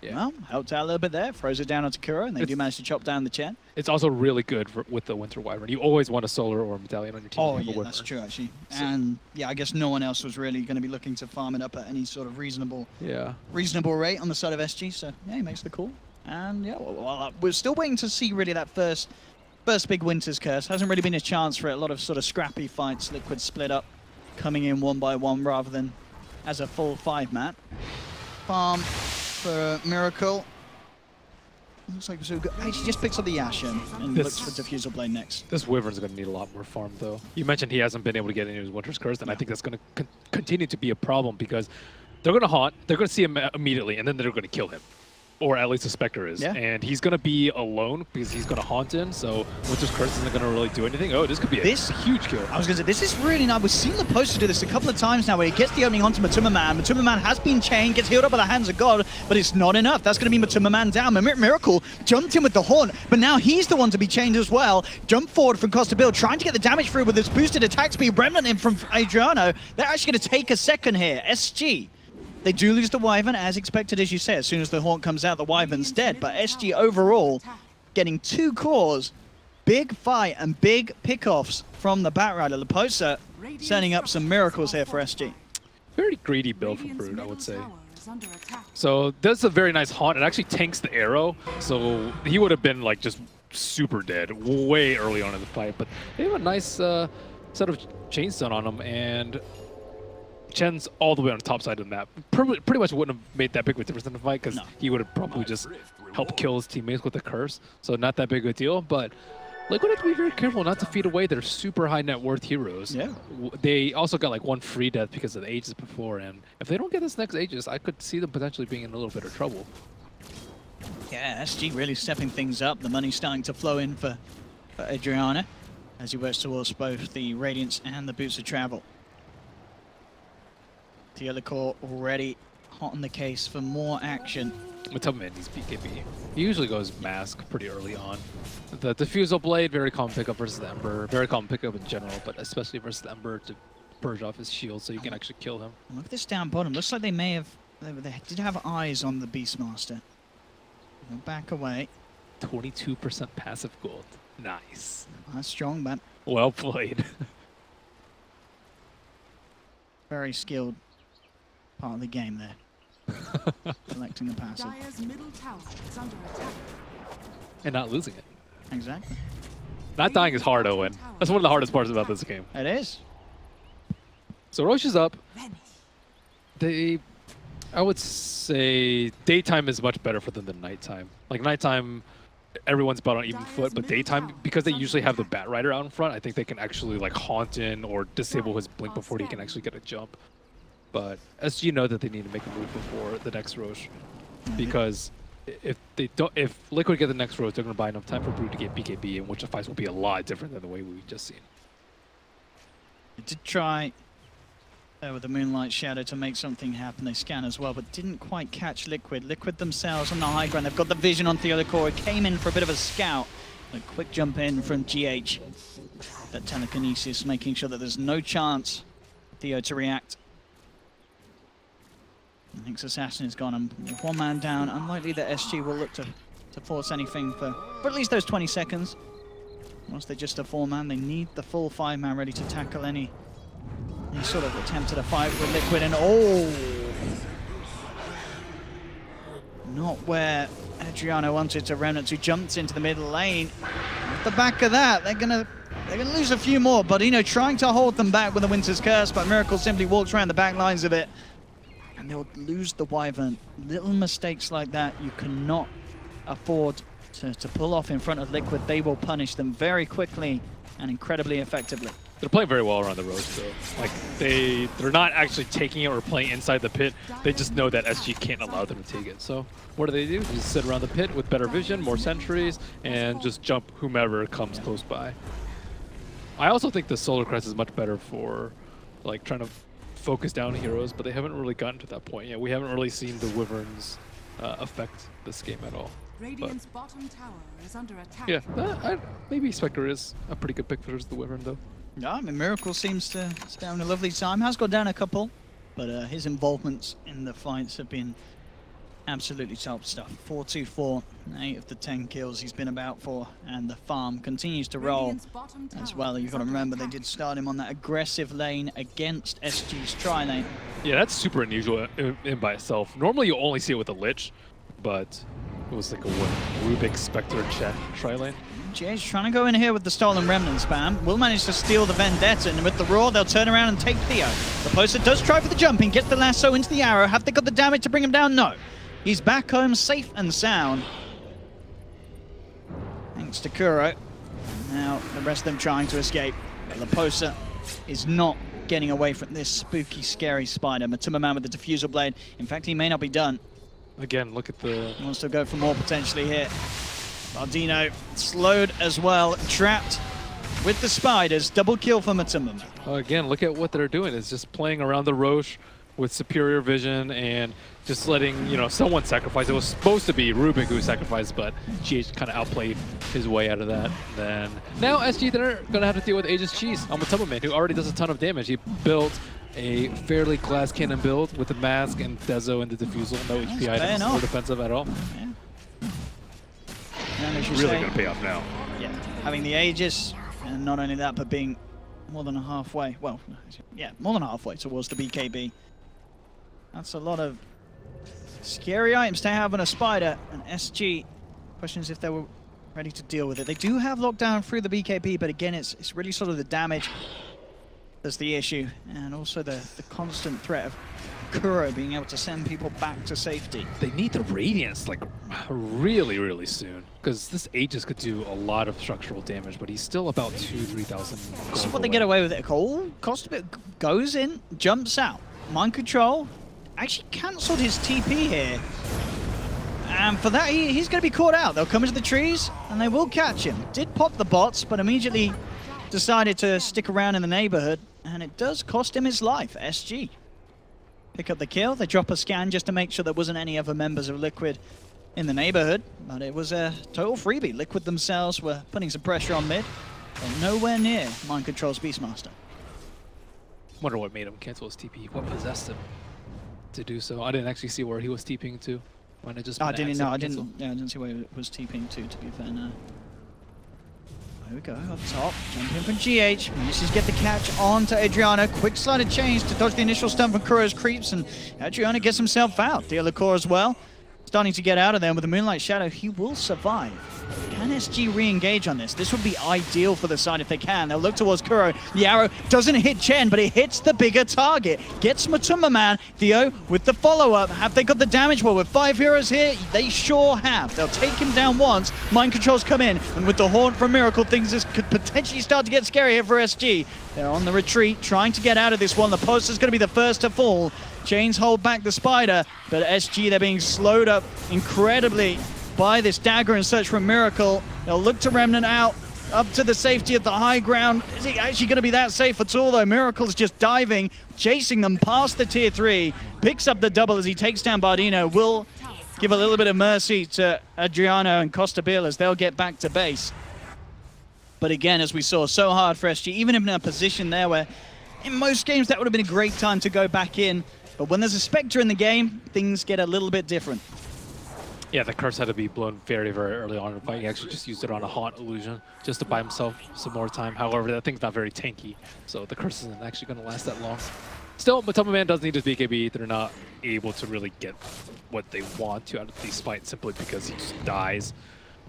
well, helped out a little bit there. Throws it down onto Kuro, and they do manage to chop down the Chen. It's also really good with the Winter Wyvern. You always want a Solar or a Medallion on your team. Oh, yeah, that's true, actually. So, and yeah, I guess no one else was really going to be looking to farm it up at any sort of reasonable rate on the side of SG. So yeah, he makes the call. And yeah, well, we're still waiting to see really that first big Winter's Curse. Hasn't really been a chance for it. A lot of sort of scrappy fights. Liquid split up, coming in one by one rather than as a full 5-man. Farm for Miracle. Looks like so good. He just picks up the Ashen and looks for Diffusal Blade next. This Wyvern's going to need a lot more farm, though. You mentioned he hasn't been able to get into his Winter's Curse, and I think that's going to continue to be a problem because they're going to haunt, they're going to see him immediately, and then they're going to kill him. Or at least the Spectre is. Yeah. And he's going to be alone because he's going to haunt in, so Winter's Curse isn't going to really do anything. Oh, this could be a huge kill. I was going to say, this is really nice. We've seen the poster do this a couple of times now where he gets the opening onto Matuma Man. Matuma Man has been chained, gets healed up by the hands of God, but it's not enough. That's going to be Matuma Man down. Miracle jumped in with the Haunt, but now he's the one to be chained as well. Jump forward from Costa Bill, trying to get the damage through with this boosted attack speed. Remnant in from Adriano. They're actually going to take a second here. SG. They do lose the Wyvern, as expected, as you say. As soon as the Haunt comes out, the Wyvern's dead. But SG overall getting 2 cores. Big fight and big pickoffs from the Batrider. Leposa setting up some miracles here for SG. Very greedy build for Brood, I would say. So that's a very nice Haunt. It actually tanks the arrow. So he would have been like just super dead way early on in the fight. But they have a nice set of chainstone on him. And Chen's all the way on the top side of the map. Pretty much wouldn't have made that big of a difference in the fight because he would have probably just helped kill his teammates with the curse. So not that big of a deal, but Liquid have to be very careful not to feed away their super high net worth heroes. Yeah. They also got like 1 free death because of the Aegis before, and if they don't get this next Aegis, I could see them potentially being in a little bit of trouble. Yeah, SG really stepping things up. The money's starting to flow in for Adriana as he works towards both the Radiance and the Boots of Travel. The other core already hot on the case for more action. Matuma Man needs BKB. He usually goes Mask pretty early on. The Diffusal Blade, very common pickup versus the Ember. Very common pickup in general, but especially versus the Ember to purge off his shield so you can actually kill him. Look at this down bottom. Looks like they may have... They did have eyes on the Beastmaster. We'll back away. 22% passive gold. Nice. That's strong, man. Well played. Very skilled part of the game there. Collecting the passive. And not losing it. Exactly. Not dying is hard, Owen. That's one of the hardest parts about this game. It is. So Roche is up. I would say daytime is much better for them than nighttime. Like nighttime, everyone's about on even foot, but daytime, because they usually have the Batrider out in front, I think they can actually like haunt in or disable his blink before he can actually get a jump. But SG know that they need to make a move before the next Roche, because if Liquid get the next Roche, they're going to buy enough time for Brood to get BKB, in which the fights will be a lot different than the way we've just seen. They did try with the Moonlight Shadow to make something happen. They scan as well, but didn't quite catch Liquid. Liquid themselves on the high ground. They've got the vision on Theodore. It came in for a bit of a scout. A quick jump in from GH. That telekinesis, making sure that there's no chance for Theo to react. I think Assassin is gone, and with 1 man down, unlikely that SG will look to force anything for at least those 20 seconds. Once they're just a 4-man, they need the full 5-man ready to tackle any sort of attempt at a fight with Liquid, and not where Adriano wanted to Remnant, who jumped into the middle lane. At the back of that, they're gonna lose a few more. Bodino trying to hold them back with the Winter's Curse, but Miracle simply walks around the back lines of it. And they'll lose the Wyvern. Little mistakes like that you cannot afford to pull off in front of Liquid. They will punish them very quickly and incredibly effectively. They're playing very well around the Roche, though. Like they're not actually taking it or playing inside the pit. They just know that SG can't allow them to take it. So what do? They just sit around the pit with better vision, more sentries, and just jump whomever comes close by. I also think the Solar Crest is much better for like trying to focus down heroes, but they haven't really gotten to that point yet. We haven't really seen the Wyverns affect this game at all. Radiant's bottom tower is under attack. Yeah, maybe Spectre is a pretty good pick for the Wyvern, though. Yeah, I mean, Miracle seems to be having a lovely time. Has got down a couple, but his involvements in the fights have been absolutely top stuff. 4-2-4, 8 of the 10 kills he's been about for, and the farm continues to roll as well. You've got to remember they did start him on that aggressive lane against SG's tri lane. Yeah, that's super unusual in by itself. Normally you only see it with a Lich, but it was like a Rubik Spectre tri lane. GH trying to go in here with the stolen remnant spam. Will manage to steal the Vendetta, and with the Roar, they'll turn around and take Theo. The poster does try for the jumping, gets the lasso into the arrow. Have they got the damage to bring him down? No. He's back home safe and sound. Thanks to Kuro. Now the rest of them trying to escape. Laposa is not getting away from this spooky, scary spider. Matuma Man with the diffusal blade. In fact, he may not be done. Again, look at the... He wants to go for more potentially here. Bardino slowed as well, trapped with the spiders. Double kill for Matuma Man. Again, look at what they're doing. It's just playing around the Roche with superior vision and just letting, you know, someone sacrifice. It was supposed to be Rubik who sacrificed, but GH kind of outplayed his way out of that. Then now SG, they're going to have to deal with Aegis Cheese on Matuma Man, who already does a ton of damage. He built a fairly glass cannon build with the mask and Dezo and the diffusal. No HP items or defensive at all. Yeah. And really going to pay off now. Yeah, having the Aegis, and not only that, but being more than halfway, well, yeah, more than halfway towards the BKB. That's a lot of scary items to have on a spider, and SG questions if they were ready to deal with it. They do have lockdown through the BKB, but again, it's really sort of the damage that's the issue, and also the constant threat of Kuro being able to send people back to safety. They need the Radiance like really, really soon, because this Aegis could do a lot of structural damage, but he's still about 2,000-3,000. This is what they get away with it. Cole cost a bit, goes in, jumps out, mind control, actually cancelled his TP here. And for that, he's going to be caught out. They'll come into the trees, and they will catch him. Did pop the bots, but immediately decided to stick around in the neighborhood, and it does cost him his life. SG pick up the kill. They drop a scan just to make sure there wasn't any other members of Liquid in the neighborhood, but it was a total freebie. Liquid themselves were putting some pressure on mid, but nowhere near Mind Control's Beastmaster. Wonder what made him cancel his TP. What possessed him to do so? I didn't actually see where he was TPing to. Might have just I didn't see where it was TPing to be fair now. There we go, up top, jumping from GH, manages to get the catch on to Adriano. Quick slider change to dodge the initial stun from Kuro's creeps, and Adriano gets himself out. Dialacor as well, starting to get out of there with the Moonlight Shadow. He will survive. Can SG re-engage on this? This would be ideal for the side if they can. They'll look towards Kuro. The arrow doesn't hit Chen, but it hits the bigger target. Gets Matuma Man. Theo with the follow-up. Have they got the damage? Well, with 5 heroes here, they sure have. They'll take him down once. Mind Controls come in, and with the Haunt from Miracle, things could potentially start to get scary here for SG. They're on the retreat, trying to get out of this one. The poster's going to be the first to fall. Chains hold back the spider, but SG, they're being slowed up incredibly by this dagger and search for a Miracle. They'll look to Remnant out, up to the safety of the high ground. Is he actually going to be that safe at all, though? Miracle's just diving, chasing them past the tier 3, picks up the double as he takes down Bardino. Will give a little bit of mercy to Adriano and Costabil as they'll get back to base. But again, as we saw, so hard for SG, even in a position there where in most games that would have been a great time to go back in. But when there's a Spectre in the game, things get a little bit different. Yeah, the curse had to be blown very, very early on in the fight. He actually just used it on a Haunt illusion just to buy himself some more time. However, that thing's not very tanky, so the curse isn't actually going to last that long. Still, Matuma Man does need his BKB. They're not able to really get what they want to out of these fights simply because he just dies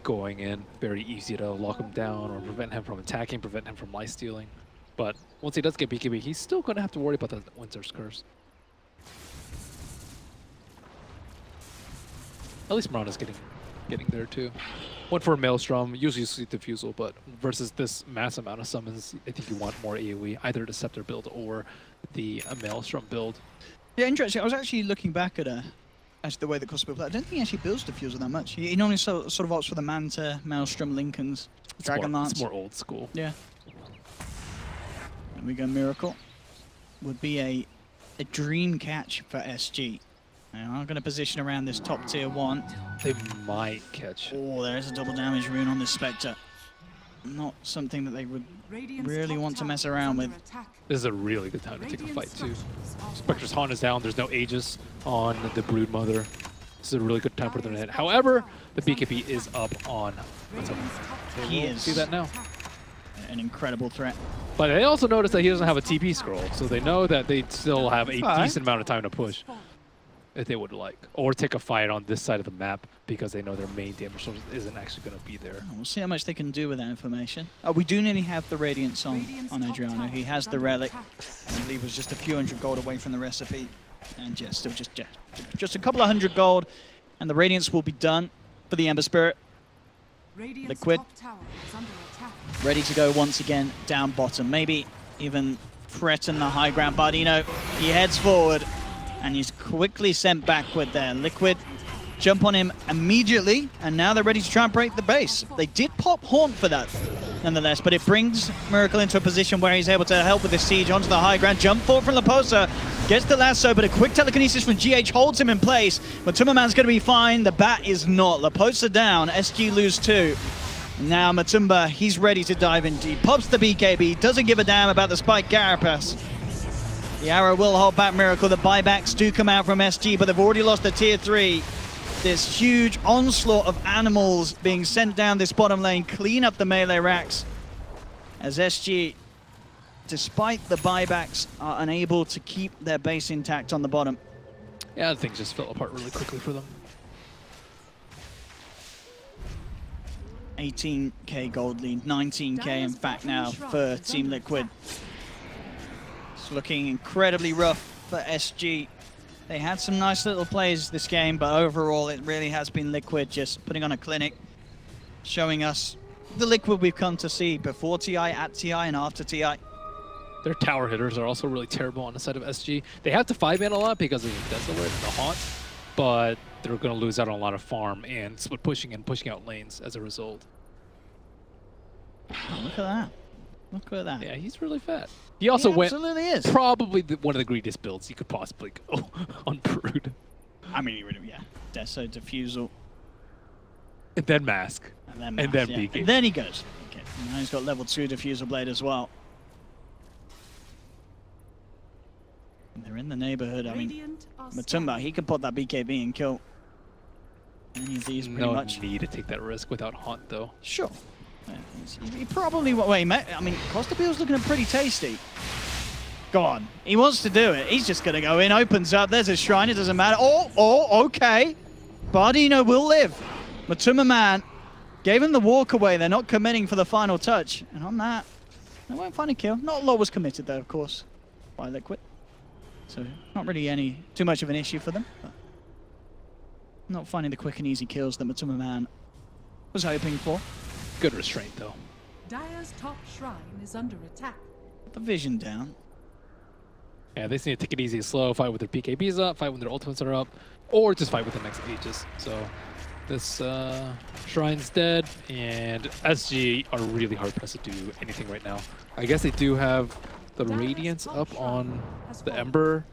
going in. Very easy to lock him down or prevent him from attacking, prevent him from lifestealing. But once he does get BKB, he's still going to have to worry about the Winter's Curse. At least Mirana's getting there too. Went for a Maelstrom, usually you see Diffusal, but versus this mass amount of summons, I think you want more AoE, either the Scepter build or the Maelstrom build. Yeah, interesting. I was actually looking back at actually the way that Costabil plays. I don't think he actually builds Diffusal that much. He normally sort of opts for the Manta, Maelstrom, Lincolns, Dragonlance. It's more old school. Yeah. And we go Miracle. Would be a dream catch for SG. They are going to position around this top tier 1. They might catch. Oh, there is a double damage rune on this Spectre. Not something that they would really want to mess around with. This is a really good time to take a fight too. Spectre's Haunt is down. There's no Aegis on the Broodmother. This is a really good time for them to hit. However, the BKB is up on. He is. See that now. An incredible threat. But they also notice that he doesn't have a TP scroll, so they know that they still have a decent amount of time to push if they would like. Or take a fight on this side of the map because they know their main damage source isn't actually going to be there. We'll see how much they can do with that information. We do nearly have the Radiance on Adriano. He has the Relic. I believe was just a few hundred gold away from the recipe. And still just a couple of hundred gold. And the Radiance will be done for the Ember Spirit. Liquid. Ready to go once again down bottom. Maybe even threaten the high ground. Bardino, he heads forward. And he's quickly sent backward there. Liquid jump on him immediately, and now they're ready to try and break the base. They did pop Haunt for that, nonetheless, but it brings Miracle into a position where he's able to help with the siege onto the high ground. Jump forward from Laposa, gets the lasso, but a quick telekinesis from GH holds him in place. But Tumberman's going to be fine. The bat is not. Laposa down. SG lose 2. Now Matumba, he's ready to dive in deep. Pops the BKB, doesn't give a damn about the Spike Carapace. The arrow will hold back Miracle. The buybacks do come out from SG, but they've already lost the tier 3. This huge onslaught of animals being sent down this bottom lane, clean up the melee racks. As SG, despite the buybacks, are unable to keep their base intact on the bottom. Yeah, things just fell apart really quickly for them. 18k gold lead, 19k in fact now for Team Liquid. It's looking incredibly rough for SG. They had some nice little plays this game, but overall it really has been Liquid just putting on a clinic, showing us the Liquid we've come to see before TI, at TI, and after TI. Their tower hitters are also really terrible on the side of SG. They have to 5-man a lot because of the Desolate and the Haunt, but they're going to lose out on a lot of farm and split pushing and pushing out lanes as a result. Oh, look at that. Look at that. Yeah, he's really fat. He also went is. probably one of the greatest builds you could possibly go on Brood. I mean, yeah. Deso, Diffusal. And then Mask. And then BK. And then he goes. Okay. Now he's got level 2 Diffusal Blade as well. And they're in the neighborhood. I mean, Matumba, he can put that BKB and kill any of these pretty much. No need to take that risk without Haunt, though. Sure. He probably, I mean, Costa Beale's looking pretty tasty. Go on. He wants to do it. He's just going to go in, opens up. There's a shrine. It doesn't matter. Oh, okay. Bardino will live. Matumba Man gave him the walk away. They're not committing for the final touch. And on that, they won't find a kill. Not a lot was committed, though, of course, by Liquid. So not really too much of an issue for them. But not finding the quick and easy kills that Matumba Man was hoping for. Good restraint, though. Dire's top shrine is under attack. The vision down. Yeah, they just need to take it easy and slow, fight with their PKBs up, fight when their ultimates are up, or just fight with the next Aegis. So this shrine's dead, and SG are really hard-pressed to do anything right now. I guess they do have the Radiance up on the Ember,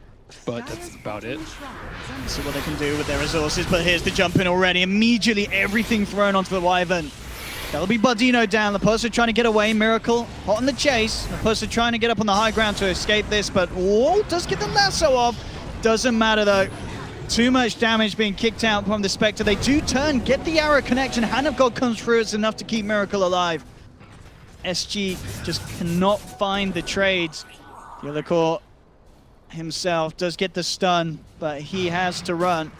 but that's about it. Let's see what they can do with their resources, but here's the jump in already. Immediately everything thrown onto the Wyvern. That'll be Bardino down. Laposa trying to get away. Miracle hot on the chase. Laposa trying to get up on the high ground to escape this, but does get the lasso off. Doesn't matter though. Too much damage being kicked out from the Spectre. They do turn, get the arrow connection. Hand of God comes through. It's enough to keep Miracle alive. SG just cannot find the trades. Yellowcore himself does get the stun, but he has to run.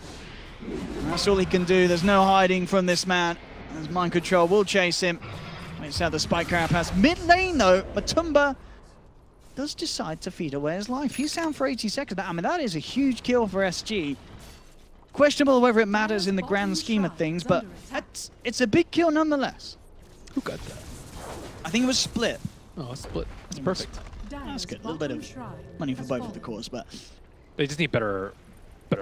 And that's all he can do. There's no hiding from this man. As Mind Control will chase him. Waits out the Spike Carapace. Mid lane though, Matumba does decide to feed away his life. He's down for 80 seconds. I mean, that is a huge kill for SG. Questionable whether it matters in the grand scheme of things, but it's a big kill nonetheless. Who got that? I think it was Split. Oh, Split. That's perfect. That's good. A little bit of money for both of the cores, but they just need better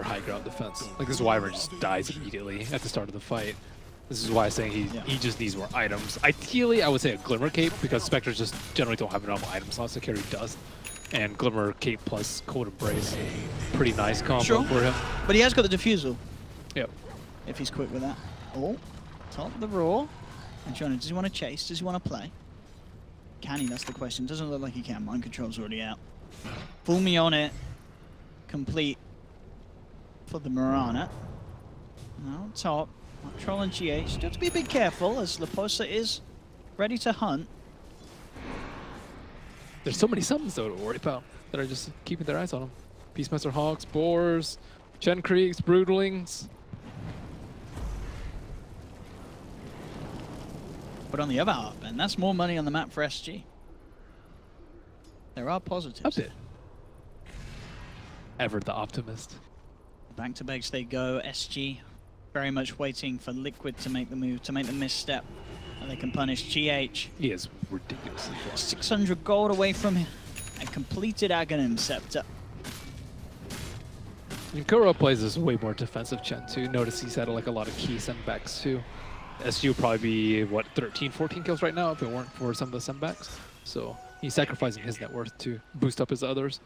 high ground defense. Like this Wyvern just dies immediately at the start of the fight. This is why I'm saying he just needs more items. Ideally, I would say a Glimmer Cape, because Spectres just generally don't have enough items unless the carry does. And Glimmer Cape plus Cold Embrace. Pretty nice combo for him. But he has got the defusal. Yep. If he's quick with that. Oh, top the raw. And John, does he want to chase? Does he want to play? Can he? That's the question. Doesn't look like he can. Mind control's already out. Fool me on it. Complete for the Mirana. Now top. Troll and GH. Still have to be a bit careful as Leposa is ready to hunt. There's so many summons though to worry about that are just keeping their eyes on him. Beastmaster Hawks, Boars, Chen Kriegs, Broodlings. But on the other half, man, that's more money on the map for SG. There are positives. A bit. Ever the optimist. Back to base they go. SG very much waiting for Liquid to make the move, to make the misstep. And they can punish GH. He is ridiculously fast. 600 gold away from a completed Aghanim Scepter. And Kuro plays this way more defensive Chen too. Notice he's had like a lot of key sendbacks too. SG would probably be, what, 13, 14 kills right now if it weren't for some of the sendbacks. So he's sacrificing his net worth to boost up his others.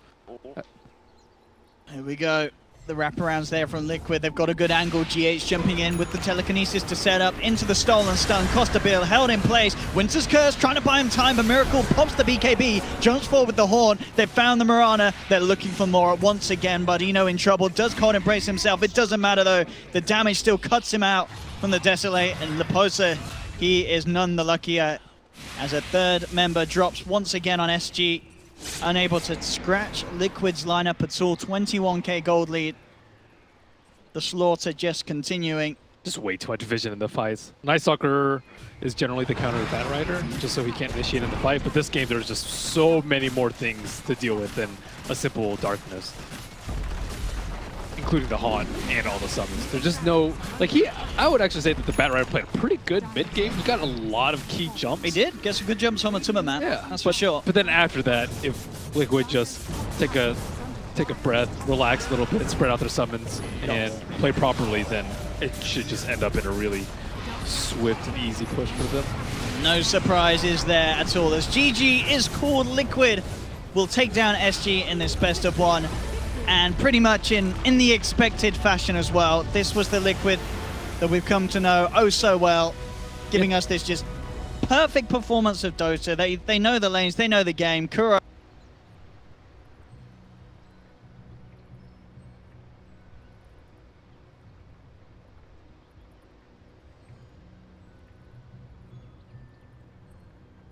Here we go. The wraparounds there from Liquid. They've got a good angle. GH jumping in with the telekinesis to set up into the stolen stun. Costa Bill held in place. Winter's Curse trying to buy him time, but Miracle pops the BKB. Jumps forward with the horn. They've found the Mirana. They're looking for more once again. Budino in trouble. Does Cold Embrace himself. It doesn't matter though. The damage still cuts him out from the Desolate. And Leposa, he is none the luckier as a third member drops once again on SG. Unable to scratch Liquid's lineup at all. 21k gold lead. The slaughter just continuing. Just way too much vision in the fights. Night Stalker is generally the counter Bat Rider, just so he can't initiate in the fight. But this game, there's just so many more things to deal with than a simple darkness, including the Haunt and all the summons. There's just no, like I would actually say that the Bat Rider played a pretty good mid game. He got a lot of key jumps. He did. Get some good jumps on the Timber, man. Yeah, that's for sure. But then after that, if Liquid just take a breath, relax a little bit, spread out their summons, and play properly, then it should just end up in a really swift and easy push for them. No surprises there at all, as GG is called. Liquid will take down SG in this best of one, and pretty much in the expected fashion as well. This was the Liquid that we've come to know oh so well, giving us this just perfect performance of Dota. They know the lanes, they know the game. Kuro